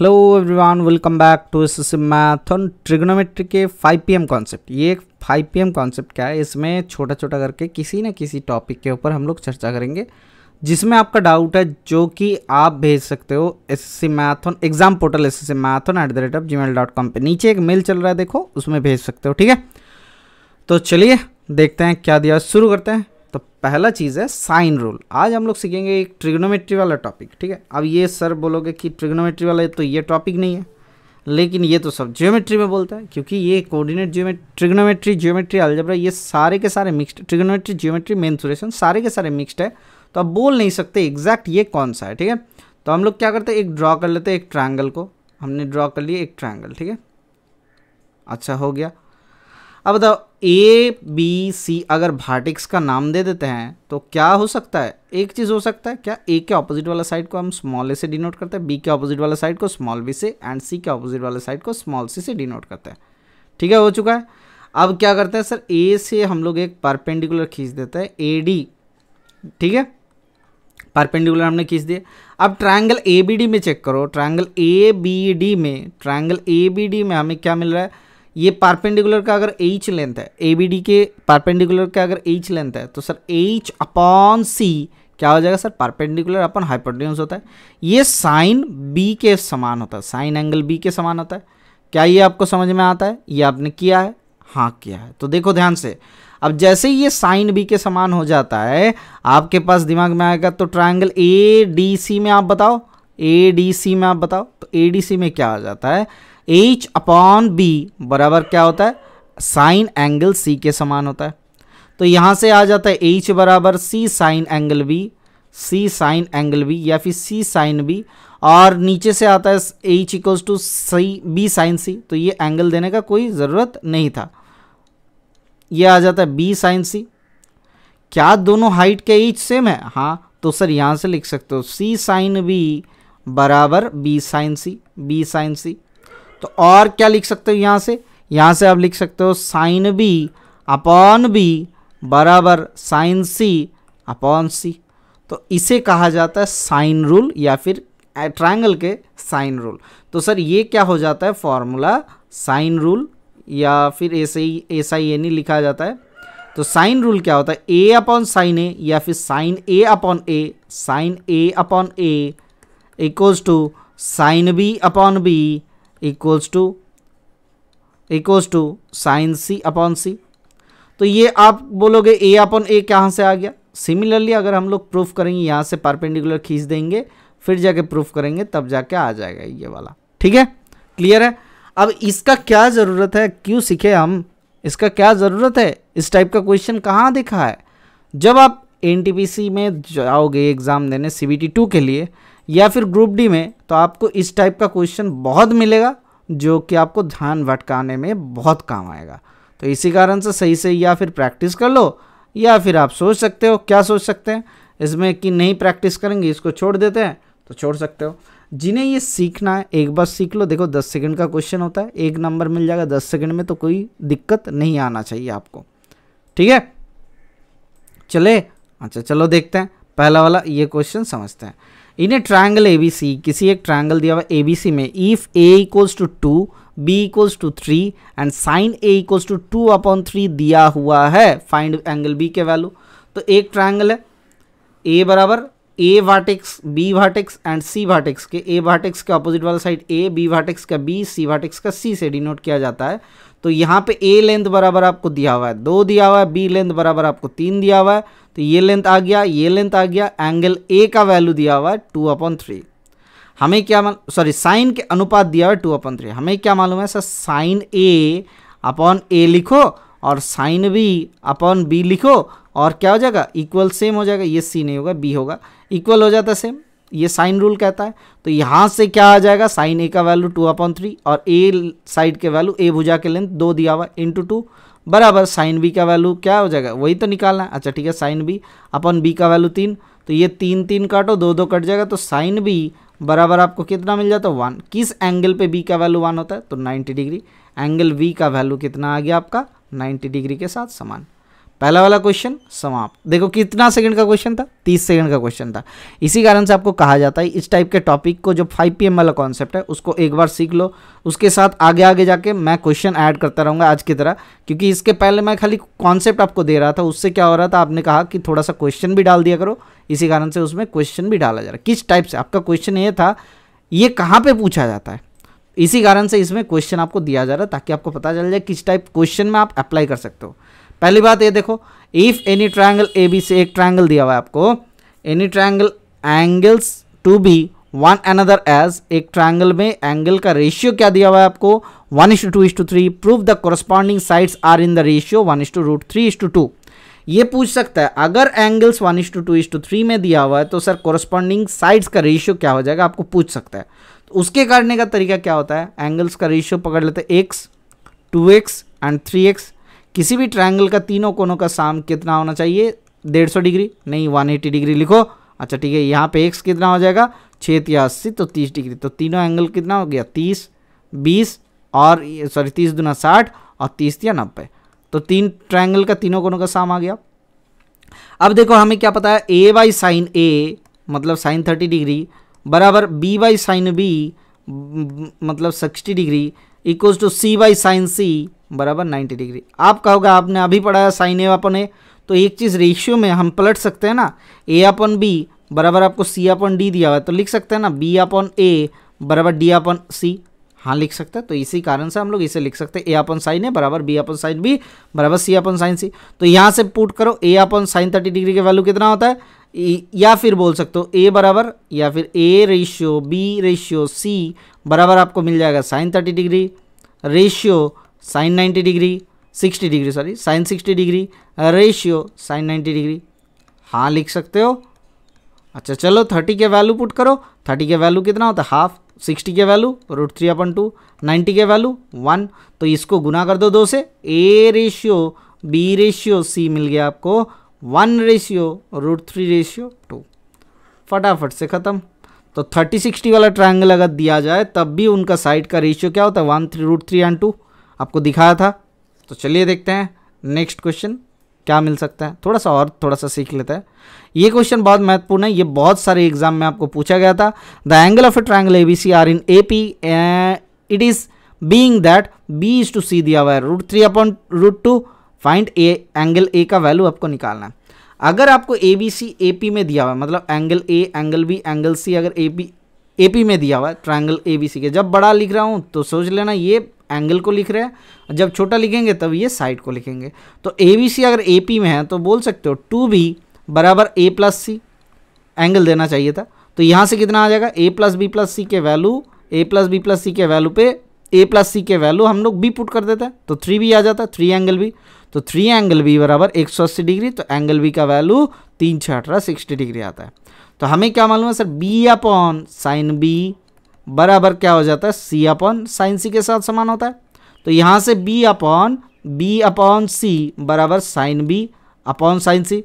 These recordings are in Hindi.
Hello everyone, welcome back to SSC math on trigonometry के 5 PM कॉन्सेप्ट। ये 5 PM कॉन्सेप्ट क्या है, इसमें छोटा छोटा करके किसी न किसी टॉपिक के ऊपर हम लोग चर्चा करेंगे जिसमें आपका डाउट है, जो कि आप भेज सकते हो SSC Maithon exam portal sscmathon@gmail.com पे। नीचे एक मेल चल रहा है, देखो, उसमें भेज सकते हो। ठीक है, तो चलिए देखते हैं क्या दिया, शुरू करते हैं। तो पहला चीज़ है साइन रूल। आज हम लोग सीखेंगे एक ट्रिग्नोमेट्री वाला टॉपिक। ठीक है, अब ये सर बोलोगे कि ट्रिग्नोमेट्री वाला तो ये टॉपिक नहीं है, लेकिन ये तो सब ज्योमेट्री में बोलता है, क्योंकि ये coordinate geometry, trigonometry, geometry, algebra, ये सारे के सारे मिक्स्ड, ट्रिग्नोमेट्री, ज्योमेट्री, मेंसुरेशन सारे के सारे मिक्स्ड है। तो आप बोल नहीं सकते एग्जैक्ट ये कौन सा है। ठीक है, तो हम लोग क्या करते हैं, एक ड्रॉ कर लेते हैं, एक ट्रायंगल को हमने ड्रॉ कर लिया, एक ट्रायंगल। ठीक है, अच्छा हो गया। अब बताओ ए बी सी अगर वर्टेक्स का नाम दे देते हैं तो क्या हो सकता है, एक चीज़ हो सकता है क्या, ए के ऑपोजिट वाला साइड को हम स्मॉल ए से डिनोट करते हैं, बी के ऑपोजिट वाला साइड को स्मॉल बी से, एंड सी के ऑपोजिट वाला साइड को स्मॉल सी से डिनोट करते हैं। ठीक है, हो चुका है। अब क्या करते हैं सर, ए से हम लोग एक परपेंडिकुलर खींच देते हैं ए डी। ठीक है, परपेंडिकुलर हमने खींच दिए। अब ट्रायंगल ए बी डी में चेक करो, ट्रायंगल ए बी डी में हमें क्या मिल रहा है, ये परपेंडिकुलर का अगर एच लेंथ है, ए बी डी के परपेंडिकुलर का अगर एच लेंथ है, तो सर एच अपॉन सी क्या हो जाएगा सर, परपेंडिकुलर अपन हाइपोटेन्यूज होता है। ये साइन बी के समान होता है, साइन एंगल बी के समान होता है। क्या ये आपको समझ में आता है, ये आपने किया है, हाँ किया है। तो देखो ध्यान से, अब जैसे ही ये साइन बी के समान हो जाता है, आपके पास दिमाग में आएगा तो ट्रायंगल ए डी सी में आप बताओ, ए डी सी में आप बताओ, तो ए डी सी में क्या हो जाता है, एच अपॉन बी बराबर क्या होता है, साइन एंगल सी के समान होता है। तो यहाँ से आ जाता है एच बराबर सी साइन एंगल बी, सी साइन एंगल बी, या फिर सी साइन बी, और नीचे से आता है H equals to C B sine C. तो ये एंगल देने का कोई ज़रूरत नहीं था, ये आ जाता है बी साइन सी। क्या दोनों हाइट के एच सेम है, हाँ, तो सर यहाँ से लिख सकते हो सी साइन बी बराबर बी साइन सी, बी साइन सी। तो और क्या लिख सकते हो यहाँ से आप लिख सकते हो साइन बी अपॉन बी बराबर साइन सी अपॉन सी। तो इसे कहा जाता है साइन रूल, या फिर ट्रायंगल के साइन रूल। तो सर ये क्या हो जाता है, फॉर्मूला साइन रूल, या फिर ऐसा ही ये नहीं लिखा जाता है। तो साइन रूल क्या होता है, ए अपॉन साइन ए, या फिर sine A upon A, sine A upon A equals to sine B upon B equals to sine C upon C. तो ये आप बोलोगे ए अपॉन ए कहाँ से आ गया। सिमिलरली अगर हम लोग प्रूफ करेंगे, यहाँ से परपेंडिकुलर खींच देंगे, फिर जाके प्रूफ करेंगे, तब जाके आ जाएगा ये वाला। ठीक है, क्लियर है। अब इसका क्या ज़रूरत है, क्यों सीखे हम, इसका क्या ज़रूरत है, इस टाइप का क्वेश्चन कहाँ देखा है। जब आप एनटीपीसी में जाओगे एग्ज़ाम देने CBT 2 के लिए, या फिर ग्रुप डी में, तो आपको इस टाइप का क्वेश्चन बहुत मिलेगा, जो कि आपको ध्यान भटकाने में बहुत काम आएगा। तो इसी कारण से सही से या फिर प्रैक्टिस कर लो, या फिर आप सोच सकते हो, क्या सोच सकते हैं इसमें कि नहीं प्रैक्टिस करेंगे, इसको छोड़ देते हैं, तो छोड़ सकते हो। जिन्हें ये सीखना है एक बार सीख लो। देखो 10 सेकंड का क्वेश्चन होता है, एक नंबर मिल जाएगा 10 सेकंड में, तो कोई दिक्कत नहीं आना चाहिए आपको। ठीक है, चले, अच्छा चलो देखते हैं पहला वाला ये क्वेश्चन समझते हैं। इन ए ट्रायंगल ABC, किसी एक ट्रायंगल दिया हुआ ABC में, if A equals to 2, B equals to 3 and sine A equals to 2/3 दिया हुआ है, फाइंड एंगल B के वैल्यू। तो एक ट्रायंगल है, A बराबर A vertex, B vertex and C vertex के, A वर्टेक्स के ऑपोजिट वाला साइड A, B वर्टेक्स का B, C वर्टेक्स का C से डिनोट किया जाता है। तो यहाँ पे A लेंथ बराबर आपको दिया हुआ है 2 दिया हुआ है, B लेंथ बराबर आपको 3 दिया हुआ है, तो ये लेंथ आ गया, ये लेंथ आ गया, एंगल A का वैल्यू दिया हुआ है 2/3। हमें क्या सॉरी साइन के अनुपात दिया हुआ है 2/3। हमें क्या मालूम है sir, sine A upon A लिखो और साइन B अपॉन B लिखो, और क्या हो जाएगा, इक्वल सेम हो जाएगा, ये C नहीं होगा B होगा, इक्वल हो जाता है सेम, ये साइन रूल कहता है। तो यहाँ से क्या आ जाएगा, साइन A का वैल्यू 2/3 और A साइड के वैल्यू, A भुजा के लेंथ 2 दिया हुआ इंटू 2 बराबर साइन B का वैल्यू क्या हो जाएगा, वही तो निकालना है। अच्छा ठीक है, साइन B अपन B का वैल्यू 3, तो ये 3 3 काटो, 2 2 कट जाएगा, तो साइन B बराबर आपको कितना मिल जाता है 1। किस एंगल पे B का वैल्यू 1 होता है, तो 90 डिग्री। एंगल V का वैल्यू कितना आ गया आपका, 90 डिग्री के साथ समान। पहला वाला क्वेश्चन समाप्त। देखो कितना सेकंड का क्वेश्चन था, 30 सेकंड का क्वेश्चन था। इसी कारण से आपको कहा जाता है इस टाइप के टॉपिक को, जो 5 PM वाला कॉन्सेप्ट है उसको एक बार सीख लो, उसके साथ आगे आगे जाके मैं क्वेश्चन ऐड करता रहूँगा आज की तरह, क्योंकि इसके पहले मैं खाली कॉन्सेप्ट आपको दे रहा था, उससे क्या हो रहा था, आपने कहा कि थोड़ा सा क्वेश्चन भी डाल दिया करो, इसी कारण से उसमें क्वेश्चन भी डाला जा रहा है। किस टाइप से आपका क्वेश्चन ये था, ये कहाँ पर पूछा जाता है, इसी कारण से इसमें क्वेश्चन आपको दिया जा रहा है, ताकि आपको पता चल जाए किस टाइप क्वेश्चन में आप अप्लाई कर सकते हो। पहली बात ये देखो, if any triangle A B से, एक ट्रायंगल दिया हुआ है आपको, any triangle angles to be one another as, एक ट्रायंगल में एंगल का रेशियो क्या दिया हुआ है आपको 1:2:3, prove the corresponding sides are in the ratio 1:3:2। ये पूछ सकता है अगर एंगल्स 1:2:3 में दिया हुआ है तो सर कोरस्पॉन्डिंग साइड्स का रेशियो क्या हो जाएगा, आपको पूछ सकता है। तो उसके करने का तरीका क्या होता है, एंगल्स का रेशियो पकड़ लेते हैं x, 2x एंड 3x। किसी भी ट्रायंगल का तीनों कोनों का साम कितना होना चाहिए, 150 डिग्री, नहीं 180 डिग्री लिखो। अच्छा ठीक है, यहाँ पे x कितना हो जाएगा, 6 या 80 तो 30 डिग्री। तो तीनों एंगल कितना हो गया, 30, 20 और 30 दूना 60 और 30 या 90। तो तीन ट्रायंगल का तीनों कोनों का साम आ गया। अब देखो हमें क्या पता है, a बाई साइन a मतलब साइन 30 डिग्री बराबर b बाई साइन b मतलब 60 degree equals to c by sine c बराबर 90 डिग्री। आप कहोगे आपने अभी पढ़ाया साइन a अपन a, तो एक चीज़ रेशियो में हम पलट सकते हैं ना, a अपन b बराबर आपको c अपन d दिया हुआ है, तो लिख सकते हैं ना b अपन a बराबर d अपन c। हाँ लिख सकते हैं, तो इसी कारण से हम लोग इसे लिख सकते हैं a अपन साइन a बराबर b अपन साइन b बराबर c अपन साइन c। तो यहाँ से पुट करो a अपन साइन 30 डिग्री का वैल्यू कितना होता है, या फिर बोल सकते हो a बराबर या फिर a ratio b ratio c बराबर आपको मिल जाएगा sine 30 degree ratio sine 90 degree 60 degree sorry sine 60 degree ratio sine 90 degree. हाँ लिख सकते हो। अच्छा चलो 30 के वैल्यू पुट करो, 30 के वैल्यू कितना होता है हाफ, 60 के वैल्यू √3/2, 90 के वैल्यू 1, तो इसको गुना कर दो 2 से, a ratio b ratio c मिल गया आपको 1 रेशियो √3/2, फटाफट से ख़त्म। तो 30-60 वाला ट्रायंगल अगर दिया जाए तब भी उनका साइड का रेशियो क्या होता है 1/3√3/2, आपको दिखाया था। तो चलिए देखते हैं नेक्स्ट क्वेश्चन क्या मिल सकता है, थोड़ा सा सीख लेते हैं। ये क्वेश्चन बहुत महत्वपूर्ण है, ये बहुत सारे एग्जाम में आपको पूछा गया था। The angle of a triangle ABC are in AP, it is being that B is to C दिया हुआ है √3/√2, फाइंड एंगल A का वैल्यू आपको निकालना है। अगर आपको ABC AP में दिया हुआ है, मतलब angle A angle B angle C अगर AP में दिया हुआ है ट्रायंगल ABC के, जब बड़ा लिख रहा हूँ तो सोच लेना ये एंगल को लिख रहे हैं, जब छोटा लिखेंगे तब ये साइड को लिखेंगे। तो ABC अगर AP में है तो बोल सकते हो 2B बराबर A प्लस C एंगल देना चाहिए था। तो यहाँ से कितना आ जाएगा, A plus B plus C के value, A plus B plus C के वैल्यू पे A प्लस C के वैल्यू हम लोग B पुट कर देते हैं, तो 3B आ जाता है, 3 एंगल B। तो 3 एंगल B बराबर 180 डिग्री, तो एंगल B का वैल्यू 3×6=18 60 डिग्री आता है। तो हमें क्या मालूम है sir, B upon sign B बराबर क्या हो जाता है, C अपॉन साइन C के साथ समान होता है। तो यहाँ से B अपॉन C बराबर sine B upon sine C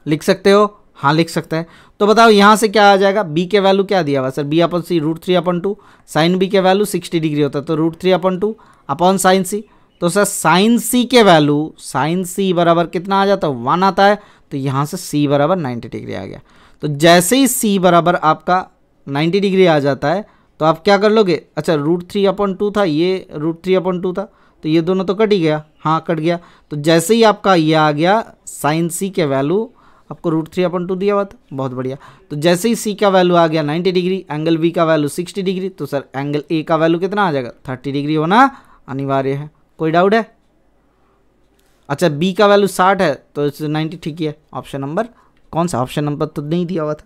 लिख सकते हो। हाँ लिख सकते हैं। तो बताओ यहाँ से क्या आ जाएगा, B के वैल्यू क्या दिया हुआ sir, B upon C √3/2, sine B के वैल्यू 60 डिग्री होता है, तो √3/2 अपॉन साइन C। तो सर साइन C के वैल्यू, साइन C बराबर कितना आ जाता है 1 आता है, तो यहाँ से C बराबर 90 डिग्री आ गया। तो जैसे ही C बराबर आपका 90 डिग्री आ जाता है तो आप क्या कर लोगे, अच्छा √3/2 था, ये √3/2 था, तो ये दोनों तो कट ही गया, हाँ कट गया। तो जैसे ही आपका ये आ गया साइन C के वैल्यू, आपको √3/2 दिया हुआ था, बहुत बढ़िया। तो जैसे ही C का वैल्यू आ गया 90 डिग्री, एंगल B का वैल्यू 60 डिग्री, तो सर एंगल A का वैल्यू कितना आ जाएगा 30 डिग्री होना अनिवार्य है। कोई डाउट है? अच्छा B का वैल्यू 60 है तो 90 ठीक ही है। ऑप्शन नंबर कौन सा, ऑप्शन नंबर तो नहीं दिया हुआ था।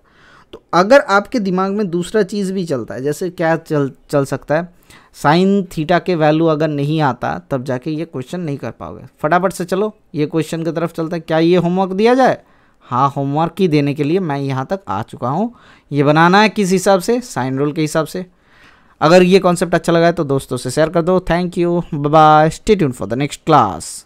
तो अगर आपके दिमाग में दूसरा चीज़ भी चलता है, जैसे क्या चल सकता है, साइन थीटा के वैल्यू अगर नहीं आता तब जाके ये क्वेश्चन नहीं कर पाओगे। फटाफट से चलो ये क्वेश्चन की तरफ चलते हैं। क्या ये होमवर्क दिया जाए? हाँ होमवर्क ही देने के लिए मैं यहाँ तक आ चुका हूँ। ये बनाना है किस हिसाब से, साइन रूल के हिसाब से। अगर ये कॉन्सेप्ट अच्छा लगा है तो दोस्तों से शेयर कर दो। Thank you, bye bye, stay tuned for the next class.